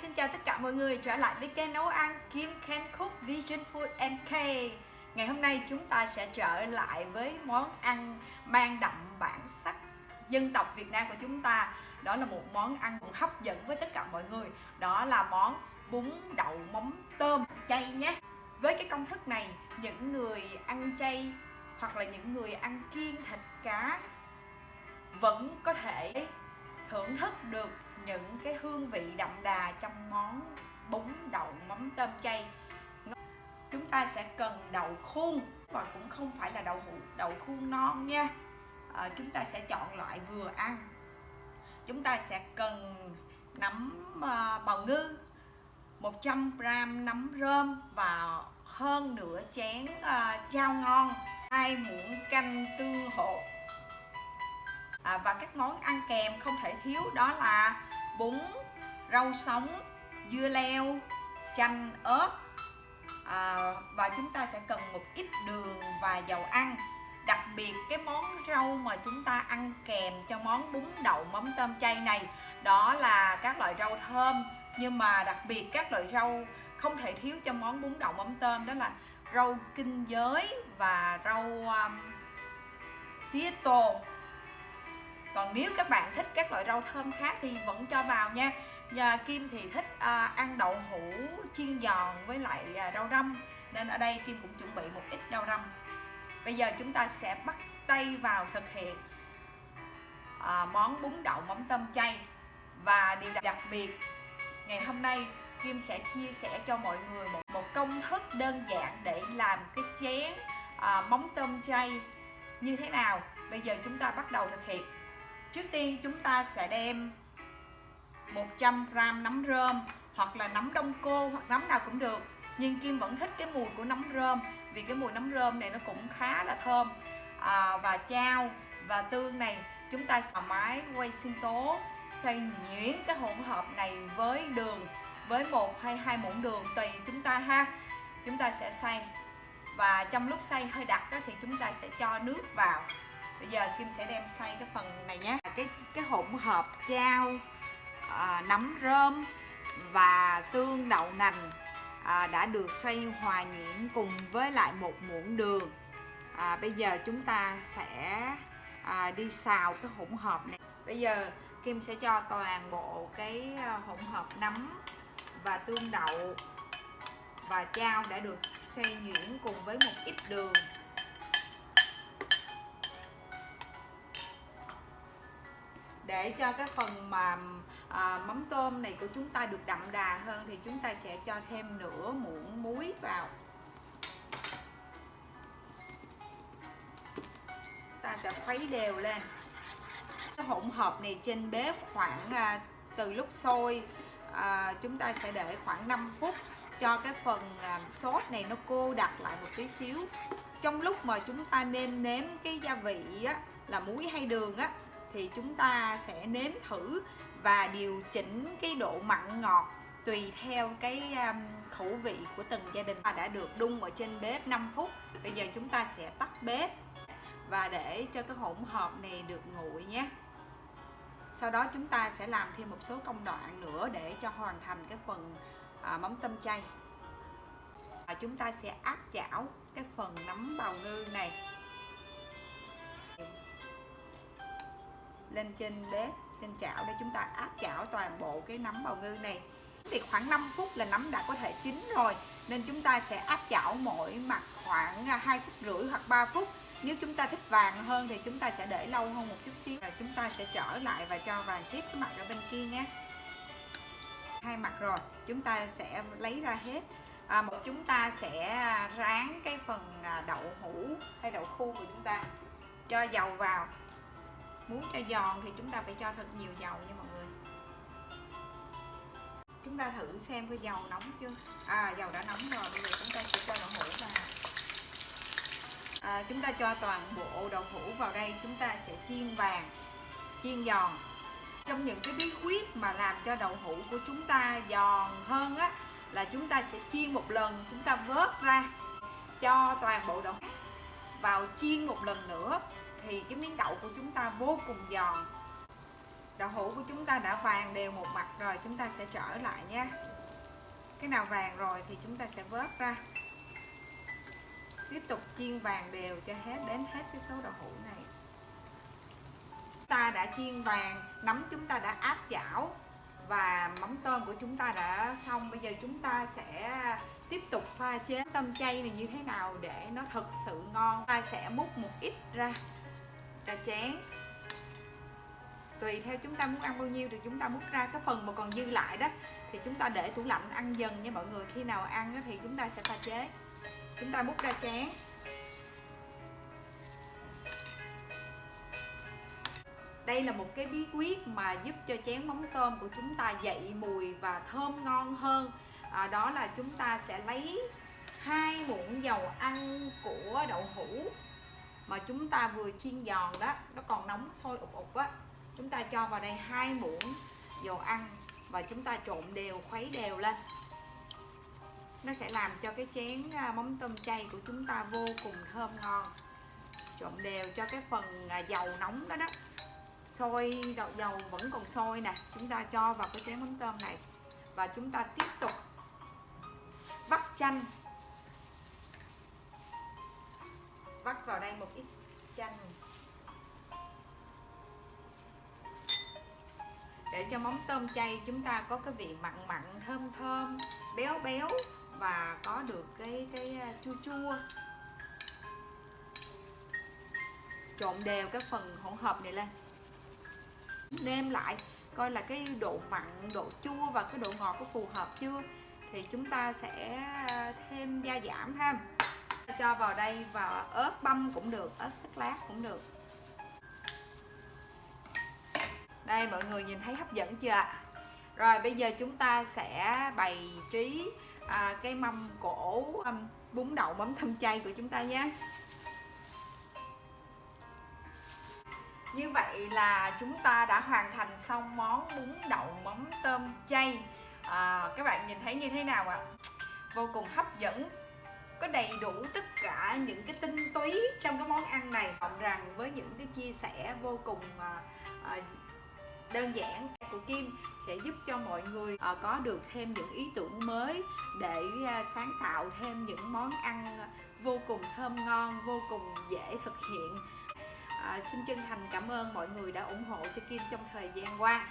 xin chào tất cả mọi người trở lại với kênh nấu ăn Kim Can Cook Vision Food and Cake. Ngày hôm nay chúng ta sẽ trở lại với món ăn mang đậm bản sắc dân tộc Việt Nam của chúng ta. Đó là một món ăn cũng hấp dẫn với tất cả mọi người. Đó là món bún đậu mắm tôm chay nhé. Với cái công thức này, những người ăn chay hoặc là những người ăn kiêng thịt cá vẫn có thể thưởng thức được những cái hương vị đậm đà trong món bún đậu mắm tôm chay. Chúng ta sẽ cần đậu khuôn và cũng không phải là đậu khuôn non nha. Chúng ta sẽ chọn loại vừa ăn. Chúng ta sẽ cần nấm bào ngư, 100g nấm rơm và hơn nửa chén chao ngon, 2 muỗng canh tương hột. Và các món ăn kèm không thể thiếu đó là bún, rau sống, dưa leo, chanh, ớt. Và chúng ta sẽ cần một ít đường và dầu ăn. Đặc biệt cái món rau mà chúng ta ăn kèm cho món bún đậu mắm tôm chay này đó là các loại rau thơm. Nhưng mà đặc biệt các loại rau không thể thiếu cho món bún đậu mắm tôm đó là rau kinh giới và rau tía tô. Còn nếu các bạn thích các loại rau thơm khác thì vẫn cho vào nha. Và Kim thì thích ăn đậu hũ chiên giòn với lại rau răm, nên ở đây Kim cũng chuẩn bị một ít rau răm. Bây giờ chúng ta sẽ bắt tay vào thực hiện món bún đậu mắm tôm chay. Và điều đặc biệt ngày hôm nay Kim sẽ chia sẻ cho mọi người một công thức đơn giản để làm cái chén mắm tôm chay như thế nào. Bây giờ chúng ta bắt đầu thực hiện. Trước tiên chúng ta sẽ đem 100g nấm rơm hoặc là nấm đông cô hoặc nấm nào cũng được. Nhưng Kim vẫn thích cái mùi của nấm rơm vì cái mùi nấm rơm này nó cũng khá là thơm. Và chao và tương này chúng ta xào máy quay sinh tố, xoay nhuyễn cái hỗn hợp này với đường, với 1 hay 2 muỗng đường tùy chúng ta ha. Chúng ta sẽ xay và trong lúc xay hơi đặc thì chúng ta sẽ cho nước vào. Bây giờ Kim sẽ đem xay cái phần này nhé. Cái hỗn hợp chao, nấm rơm và tương đậu nành đã được xoay hòa nhuyễn cùng với lại 1 muỗng đường. Bây giờ chúng ta sẽ đi xào cái hỗn hợp này. Bây giờ Kim sẽ cho toàn bộ cái hỗn hợp nấm và tương đậu và chao đã được xoay nhuyễn cùng với một ít đường. Để cho cái phần mà mắm tôm này của chúng ta được đậm đà hơn thì chúng ta sẽ cho thêm nửa muỗng muối vào. Ta sẽ khuấy đều lên. Cái hỗn hợp này trên bếp khoảng từ lúc sôi chúng ta sẽ để khoảng 5 phút cho cái phần sốt này nó cô đặc lại một tí xíu. Trong lúc mà chúng ta nêm cái gia vị á, là muối hay đường á, thì chúng ta sẽ nếm thử và điều chỉnh cái độ mặn ngọt tùy theo cái khẩu vị của từng gia đình. Đã được đun ở trên bếp 5 phút. Bây giờ chúng ta sẽ tắt bếp và để cho cái hỗn hợp này được nguội nhé. Sau đó chúng ta sẽ làm thêm một số công đoạn nữa để cho hoàn thành cái phần mắm tôm chay. Chúng ta sẽ áp chảo cái phần nấm bào ngư này lên trên bếp, trên chảo để chúng ta áp chảo toàn bộ cái nấm bào ngư này. Thì khoảng 5 phút là nấm đã có thể chín rồi, nên chúng ta sẽ áp chảo mỗi mặt khoảng 2,5 phút hoặc 3 phút. Nếu chúng ta thích vàng hơn thì chúng ta sẽ để lâu hơn một chút xíu. Chúng ta sẽ trở lại và cho vàng tiếp cái mặt ở bên kia nhé. Hai mặt rồi, chúng ta sẽ lấy ra hết. Chúng ta sẽ rán cái phần đậu hũ hay đậu khu của chúng ta, cho dầu vào. Muốn cho giòn thì chúng ta phải cho thật nhiều dầu nha mọi người. Chúng ta thử xem cái dầu nóng chưa. Dầu đã nóng rồi. Bây giờ chúng ta sẽ cho đậu hũ vào. Chúng ta cho toàn bộ đậu hũ vào đây. Chúng ta sẽ chiên vàng, chiên giòn. Trong những cái bí quyết mà làm cho đậu hũ của chúng ta giòn hơn á, là chúng ta sẽ chiên một lần, chúng ta vớt ra, cho toàn bộ đậu hũ vào chiên một lần nữa thì cái miếng đậu của chúng ta vô cùng giòn. Đậu hũ của chúng ta đã vàng đều một mặt rồi, chúng ta sẽ trở lại nha. Cái nào vàng rồi thì chúng ta sẽ vớt ra. Tiếp tục chiên vàng đều cho đến hết cái số đậu hũ này. Chúng ta đã chiên vàng, nấm chúng ta đã áp chảo và mắm tôm của chúng ta đã xong. Bây giờ chúng ta sẽ tiếp tục pha chế tôm chay này như thế nào để nó thật sự ngon. Ta sẽ múc một ít ra chén. Tùy theo chúng ta muốn ăn bao nhiêu thì chúng ta múc ra. Cái phần mà còn dư lại đó thì chúng ta để tủ lạnh ăn dần nha mọi người. Khi nào ăn thì chúng ta sẽ pha chế. Chúng ta múc ra chén. Đây là một cái bí quyết mà giúp cho chén mắm tôm của chúng ta dậy mùi và thơm ngon hơn. Đó là chúng ta sẽ lấy 2 muỗng dầu ăn của đậu hũ mà chúng ta vừa chiên giòn đó, nó còn nóng sôi ục ục á. Chúng ta cho vào đây 2 muỗng dầu ăn và chúng ta trộn đều, khuấy đều lên. Nó sẽ làm cho cái chén mắm tôm chay của chúng ta vô cùng thơm ngon. Trộn đều cho cái phần dầu nóng đó đó sôi, dầu vẫn còn sôi nè, chúng ta cho vào cái chén mắm tôm này và chúng ta tiếp tục vắt chanh, vắt vào đây một ít chanh để cho mắm tôm chay chúng ta có cái vị mặn mặn, thơm thơm, béo béo và có được cái chua chua. Trộn đều cái phần hỗn hợp này lên, nêm lại coi là cái độ mặn, độ chua và cái độ ngọt có phù hợp chưa thì chúng ta sẽ thêm gia giảm ha. Cho vào đây và ớt băm cũng được, ớt xay lát cũng được. Đây mọi người nhìn thấy hấp dẫn chưa? Rồi bây giờ chúng ta sẽ bày trí cái mâm cỗ bún đậu mắm tôm chay của chúng ta nhé. Như vậy là chúng ta đã hoàn thành xong món bún đậu mắm tôm chay. Các bạn nhìn thấy như thế nào ạ? Vô cùng hấp dẫn, có đầy đủ tất cả những cái tinh túy trong cái món ăn này. Mong rằng với những cái chia sẻ vô cùng đơn giản của Kim sẽ giúp cho mọi người có được thêm những ý tưởng mới để sáng tạo thêm những món ăn vô cùng thơm ngon, vô cùng dễ thực hiện. Xin chân thành cảm ơn mọi người đã ủng hộ cho Kim trong thời gian qua.